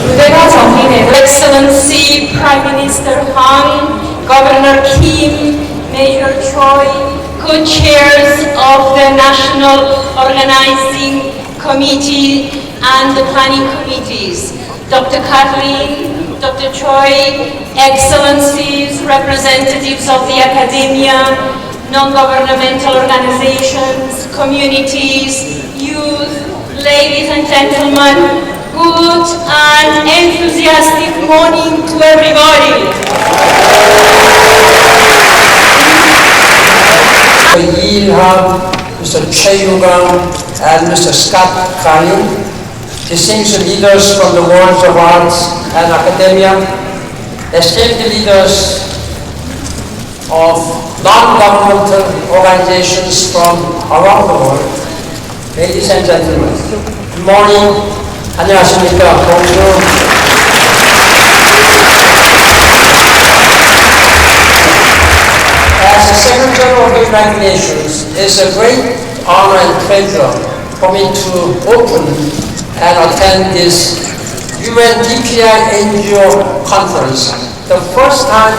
무대가 정리되고 Excellency Prime Minister Han, Governor Kim, Mayor Choi, co-chairs of the National Organizing Committee and the Planning Committees, Dr. Kathleen, Dr. Choi, Excellencies, representatives of the academia, non-governmental organizations, communities, youth, ladies and gentlemen, good and enthusiastic morning to everybody. Mr. Yi Ilham, Mr. Choi Yu-gang, and Mr. Scott Carlin, distinguished leaders from the worlds of arts and academia, esteemed leaders of non-governmental organizations from around the world, ladies and gentlemen, good morning. 안녕하십니까. Bonjour. As the Secretary of the United Nations, it is a great honor and pleasure for me to open and attend this UNDPI NGO conference, the first time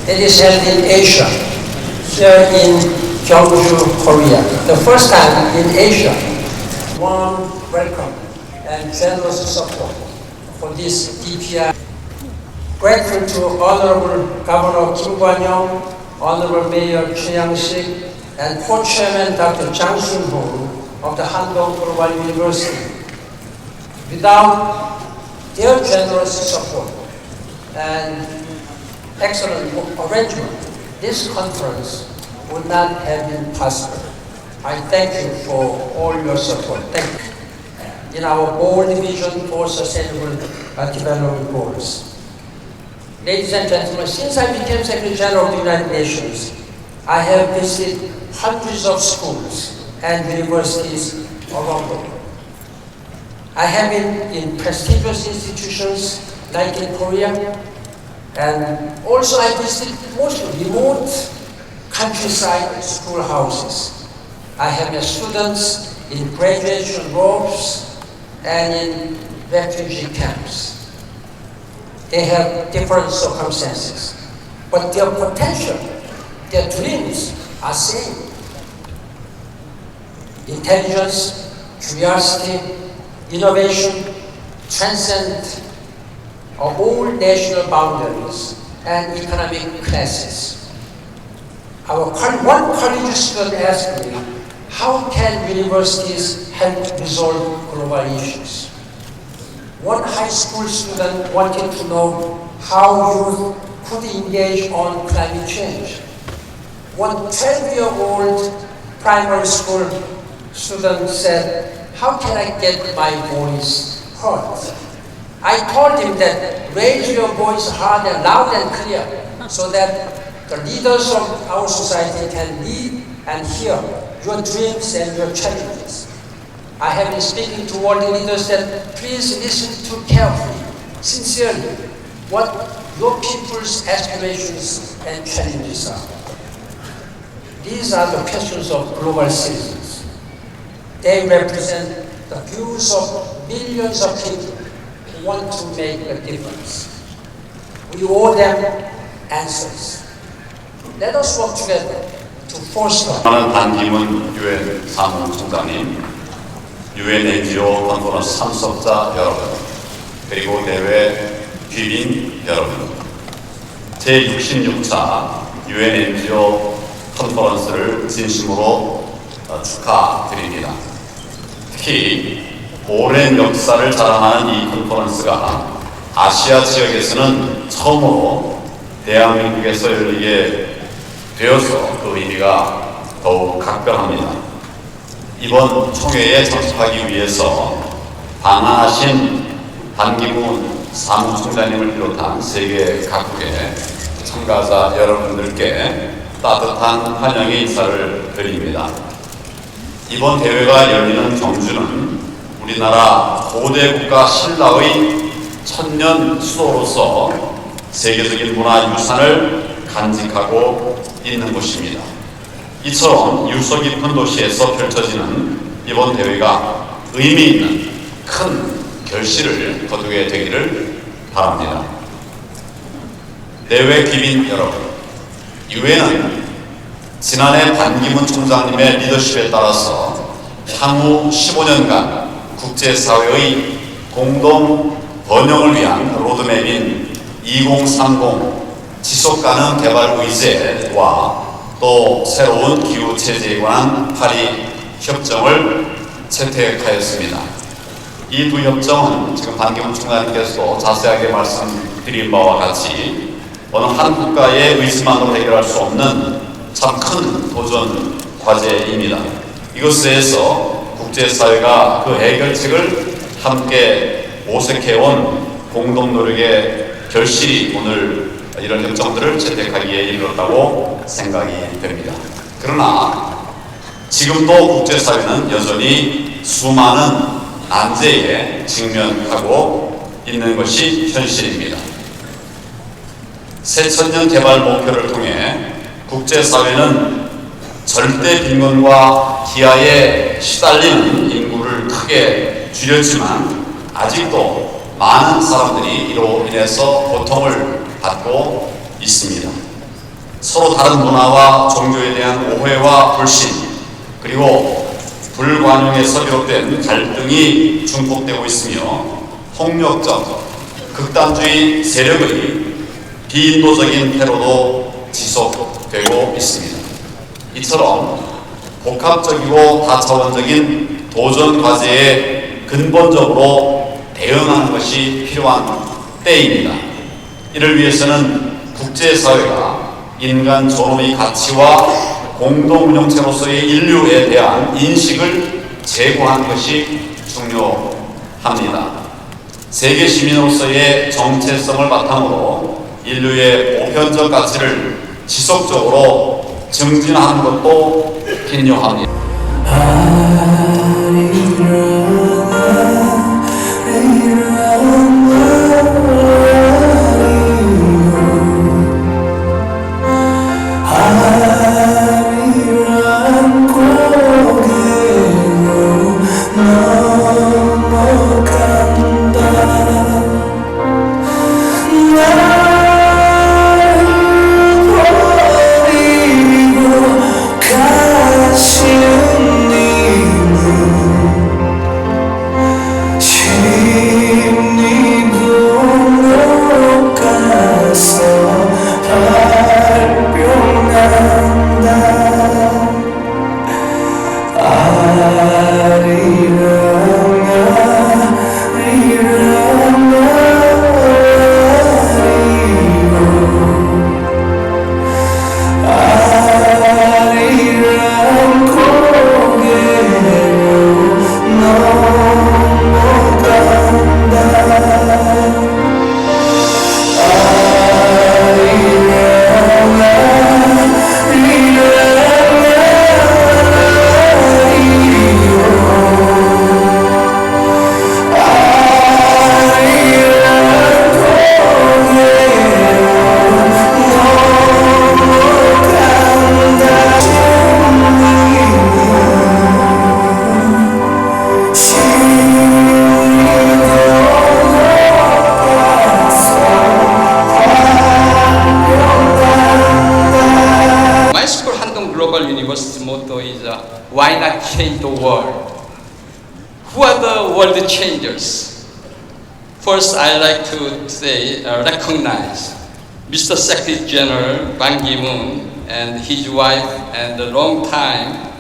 it is held in Asia, here in Gyeongju, Korea. The first time in Asia. Warm welcome and generous support for this DPI. Grateful to Honorable Governor Kim Kwan-yeong, Honorable Mayor Choi Yang-sik, and Co-Chairman Dr. Jang Sun-ho of the Handong Global University. Without their generous support and excellent arrangement, this conference would not have been possible. I thank you for all your support. Thank you. In our bold vision for sustainable development goals. Ladies and gentlemen, since I became Secretary General of the United Nations, I have visited hundreds of schools and universities around the world. I have been in prestigious institutions like in Korea, and also I visited most remote countryside schoolhouses. I have met students in graduation robes and in refugee camps. They have different circumstances, but their potential, their dreams are same. Intelligence, curiosity, innovation transcend all national boundaries and economic classes. One college student asked me, how can universities help resolve global issues? One high school student wanted to know how youth could engage on climate change. One 12-year-old primary school student said, how can I get my voice heard? I told him that raise your voice hard and loud and clear so that the leaders of our society can lead and hear your dreams and your challenges. I have been speaking to world leaders that please listen to carefully, sincerely, what your people's aspirations and challenges are. These are the questions of global citizens. They represent the views of millions of people who want to make a difference. We owe them answers. Let us work together to foster. 저는 반기문 유엔 사무총장님, 유엔 NGO 컨퍼런스 참석자 여러분, 그리고 대회 귀빈 여러분, 제66차 유엔 NGO 컨퍼런스를 진심으로 축하드립니다. 특히 오랜 역사를 자랑하는 이 컨퍼런스가 아시아 지역에서는 처음으로 대한민국에서 열리게 되어서 그 의미가 더욱 각별합니다. 이번 총회에 참석하기 위해서 방한하신 반기문 사무총장님을 비롯한 세계 각국의 참가자 여러분들께 따뜻한 환영의 인사를 드립니다. 이번 대회가 열리는 경주는 우리나라 고대 국가 신라의 천년 수도로서 세계적인 문화유산을 간직하고 있는 곳입니다. 이처럼 유서 깊은 도시에서 펼쳐지는 이번 대회가 의미 있는 큰 결실을 거두게 되기를 바랍니다. 내외 기민 여러분, 유엔은 지난해 반기문 총장님의 리더십에 따라서 향후 15년간 국제사회의 공동 번영을 위한 로드맵인 2030 지속가능 개발 의제와 또 새로운 기후 체제에 관한 파리 협정을 채택하였습니다. 이 두 협정은 지금 반기문 총장님께서도 자세하게 말씀드린 바와 같이 어느 한 국가의 의지만으로 해결할 수 없는 참 큰 도전 과제입니다. 이것에 대해서 국제사회가 그 해결책을 함께 모색해온 공동 노력의 결실이 오늘 이런 협정들을 채택하기에 이르렀다고 생각이 됩니다. 그러나 지금도 국제사회는 여전히 수많은 난제에 직면하고 있는 것이 현실입니다. 새천년 개발 목표를 통해 국제사회는 절대 빈곤과 기아에 시달리는 인구를 크게 줄였지만 아직도 많은 사람들이 이로 인해서 고통을 받고 있습니다. 서로 다른 문화와 종교에 대한 오해와 불신, 그리고 불관용에서 비롯된 갈등이 증폭되고 있으며 폭력적, 극단주의 세력의 비인도적인 테러도 지속되고 있습니다. 이처럼 복합적이고 다차원적인 도전 과제에 근본적으로 대응하는 것이 필요한 때입니다. 이를 위해서는 국제사회가 인간 존엄의 가치와 공동운영체로서의 인류에 대한 인식을 제고하는 것이 중요합니다. 세계 시민으로서의 정체성을 바탕으로 인류의 보편적 가치를 지속적으로 증진하는 것도 필요합니다. Why not change the world? Who are the world changers? First, I'd like to say, recognize Mr. Secretary General Ban Ki-moon and his wife and the long-time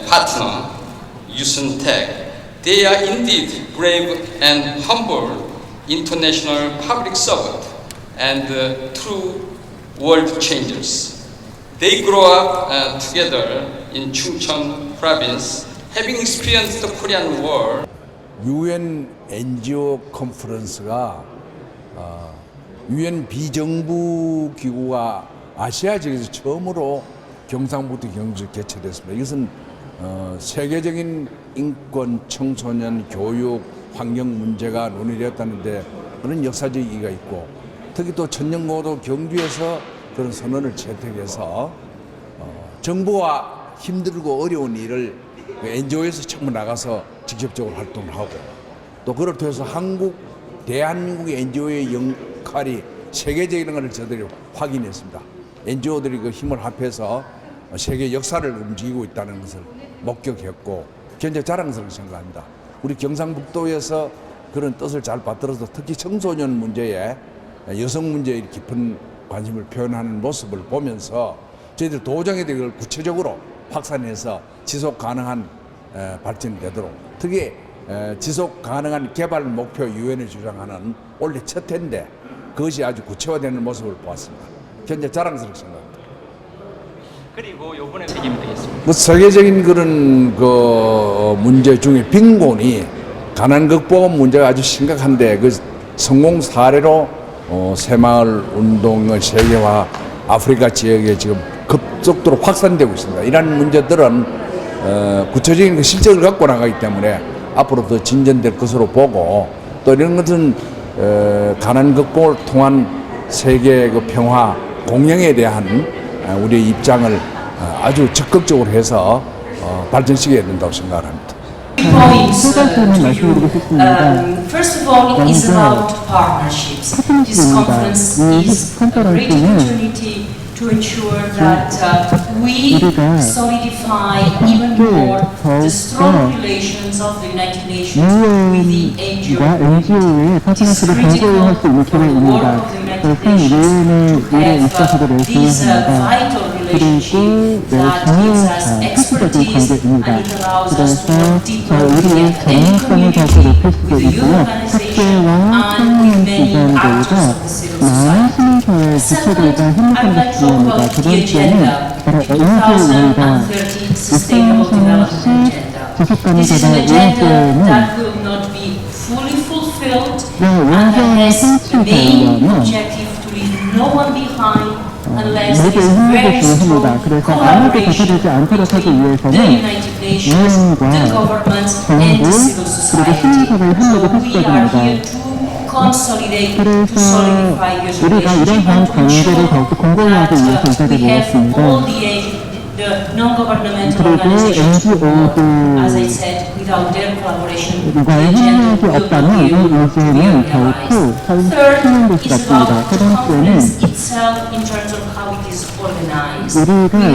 partner, Yusun Taek. They are indeed brave and humble international public servant and true world changers. They grew up together in Chungcheon province, having experienced the Korean War. UN NGO 컨퍼런스가 UN 비정부 기구가 아시아 지역에서 처음으로 경상북도 경주에 개최됐습니다. 이것은 세계적인 인권, 청소년, 교육, 환경 문제가 논의되었다는데 그런 역사적意義가 있고, 특히 또 천년고도 경주에서 그런 선언을 채택해서 정부와 힘들고 어려운 일을 NGO에서 처음 나가서 직접적으로 활동을 하고 또 그렇게 해서 대한민국의 NGO의 역할이 세계적인 것을 저들이 확인했습니다. NGO들이 그 힘을 합해서 세계 역사를 움직이고 있다는 것을 목격했고 굉장히 자랑스럽게 생각합니다. 우리 경상북도에서 그런 뜻을 잘 받들어서 특히 청소년 문제에 여성 문제에 깊은 관심을 표현하는 모습을 보면서 저희들 도정에 이걸 구체적으로 확산해서 지속 가능한 발전이 되도록 특히 지속 가능한 개발 목표 유엔이 주장하는 올해 첫 해인데 그것이 아주 구체화되는 모습을 보았습니다. 굉장히 자랑스럽게 생각합니다. 그리고 요번에 책임 되겠습니다. 뭐 세계적인 그런 그 문제 중에 빈곤이 가난 극복 문제가 아주 심각한데 그 성공 사례로 새마을 운동의 세계화 아프리카 지역에 지금 급속도로 확산되고 있습니다. 이러한 문제들은 구체적인 그 실적을 갖고 나가기 때문에 앞으로 더 진전될 것으로 보고 또 이런 것은 가난 극복을 통한 세계 그 평화 공영에 대한 우리의 입장을 아주 적극적으로 해서 발전시켜야 된다고 생각합니다. Points to you. First of all, it is about partnerships. This conference is a great opportunity to ensure that we solidify even more the strong relations of the United Nations with the NGO. It is critical for the work of the United Nations to have this vital relationship that gives us expertise and it allows us to work deeper with the academic community, with the youth organization, and with many actors of the civil society. Second, I would like to talk about the agenda, the 2030 Sustainable Development Agenda. This is an agenda that will not be fully fulfilled and that has the main objective to leave no one behind unless there is very strong collaboration between the United Nations, the governments, and the civil society. So we are here to consolidate, to solidify this relationship and to ensure that we have all the non-governmental organizations involved. As I said, without their collaboration, the agenda will not be able to be realized. Third is about the conference itself in terms of how it is organized. We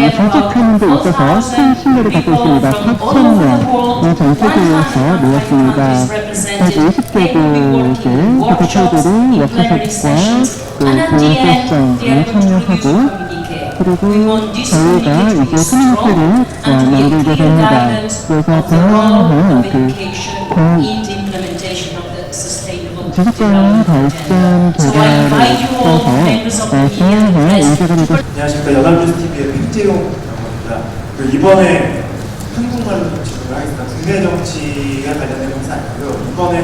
have about 4,000 people from all over the world, 100 countries represented. They will be working in workshops, in plenary sessions, and at the end, they are going to produce a communique. We want this community to be strong and to be a clear guidance of the role of education in the implementation of the Sustainable Development Agenda. So I invite you all, members of the media, to press. 안녕하십니까. 연합뉴스TV의 백재용입니다. 이번에 한국말로 진행을 하겠습니다. 국내 정치가 관련된 것은 아니고요. 이번에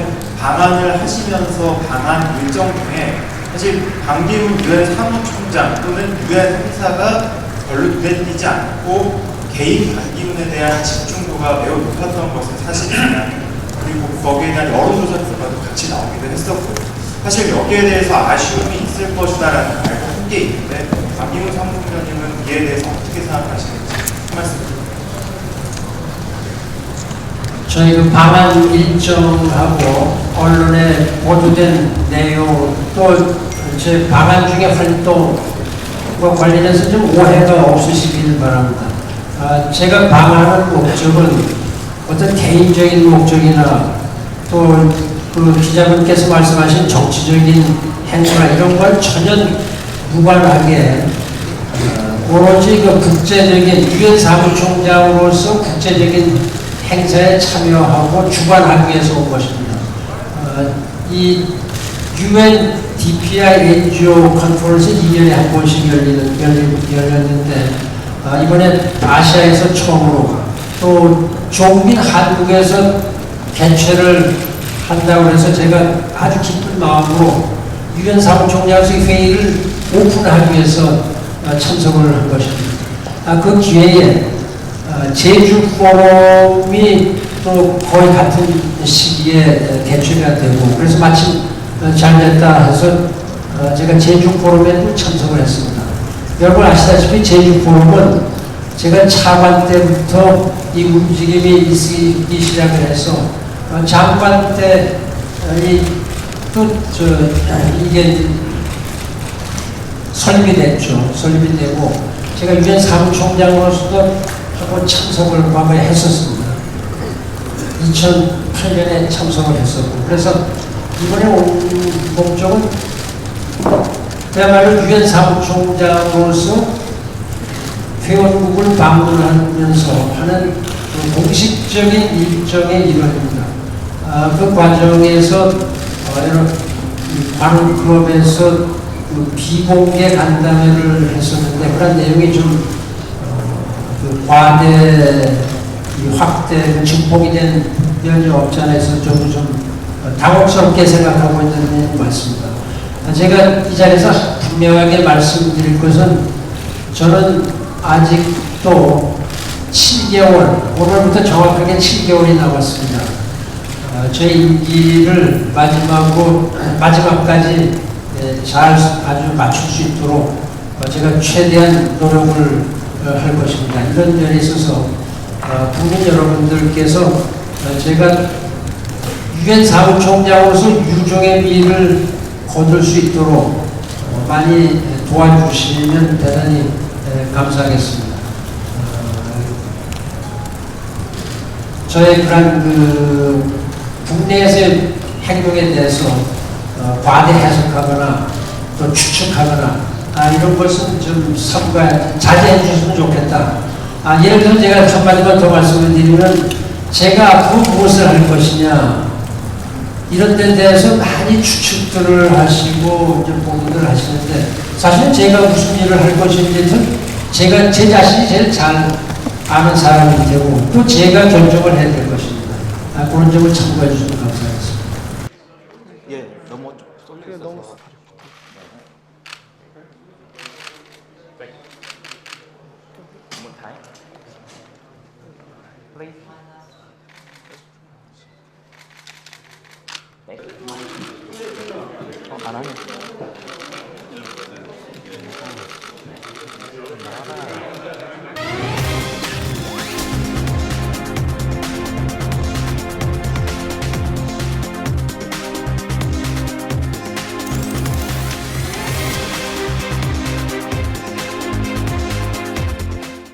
방한을 하시면서 방한 일정 중에 사실 반기문 유엔 사무총장 또는 유엔 행사가 별로 눈에 띄지 않고 개인 반기문에 대한 집중도가 매우 높았던 것은 사실입니다. 그리고 거기에 대한 여론조사 결과도 같이 나오기도 했었고 사실 여기에 대해서 아쉬움이 있을 것이다라는 말과 함께 있는데 반기문 사무총장님은 이에 대해서 어떻게 생각하시는지 한 말씀 드립니다. 저희 그 방한 일정하고 언론에 보도된 내용 또 제 방한 중에 활동과 관련해서 좀 오해가 없으시길 바랍니다. 제가 방한하는 목적은 어떤 개인적인 목적이나 또 그 기자분께서 말씀하신 정치적인 행보나 이런 걸 전혀 무관하게 오로지 그 국제적인 유엔 사무총장으로서 국제적인 행사에 참여하고 주관하기 위해서 온 것입니다. 이 UN DPI NGO 컨퍼런스 2년에 한 번씩 열렸는데 이번에 아시아에서 처음으로 또 종민 한국에서 개최를 한다고 해서 제가 아주 기쁜 마음으로 UN 사무총장에서 회의를 오픈하기 위해서 참석을 한 것입니다. 그 기회에 제주 포럼이 또 거의 같은 시기에 개최가 되고 그래서 마침 잘 됐다 해서 제가 제주 포럼에 참석을 했습니다. 여러분 아시다시피 제주 포럼은 제가 차관 때부터 이 움직임이 있기 시작을 해서 장관 때 이게 설립되고 제가 유엔 사무총장으로서도 한번 참석을 과거에 했었습니다. 2008년에 참석을 했었고 그래서 이번에 온 목적은 그야말로 유엔 사무총장으로서 회원국을 방문하면서 하는 공식적인 일정의 일환입니다. 그 과정에서 여러 관훈 클럽에서 비공개 간담회를 했었는데 그런 내용이 좀 과대 확대 증폭이 된 면이 없지 않아 있어서 좀 당혹스럽게 생각하고 있는 면이 많습니다. 제가 이 자리에서 분명하게 말씀드릴 것은 저는 아직도 7개월, 오늘부터 정확하게 7개월이 남았습니다. 제 임기를 마지막까지 잘 아주 맞출 수 있도록 제가 최대한 노력을 할 것입니다. 이런 면에 있어서 국민 여러분들께서 제가 유엔 사무총장으로서 유종의 미를 거둘 수 있도록 많이 도와주시면 대단히 감사하겠습니다. 저의 그런 국내에서의 행동에 대해서 과대 해석하거나 또 추측하거나 이런 것은 좀 삼가 자제해 주셨으면 좋겠다. 예를 들어 제가 첫 마디만 더 말씀을 드리면 제가 앞으로 무엇을 할 것이냐 이런 데 대해서 많이 추측들을 하시고 이제 보도들 하시는데 사실은 제가 무슨 일을 할 것인지 제가 제 자신이 제일 잘 아는 사람이 되고 또 제가 결정을 해야 될 것입니다. 그런 점을 참고해 주시면 감사하겠습니다. 예, 너무 쏠려 있어서. One time. Please. 안 하네.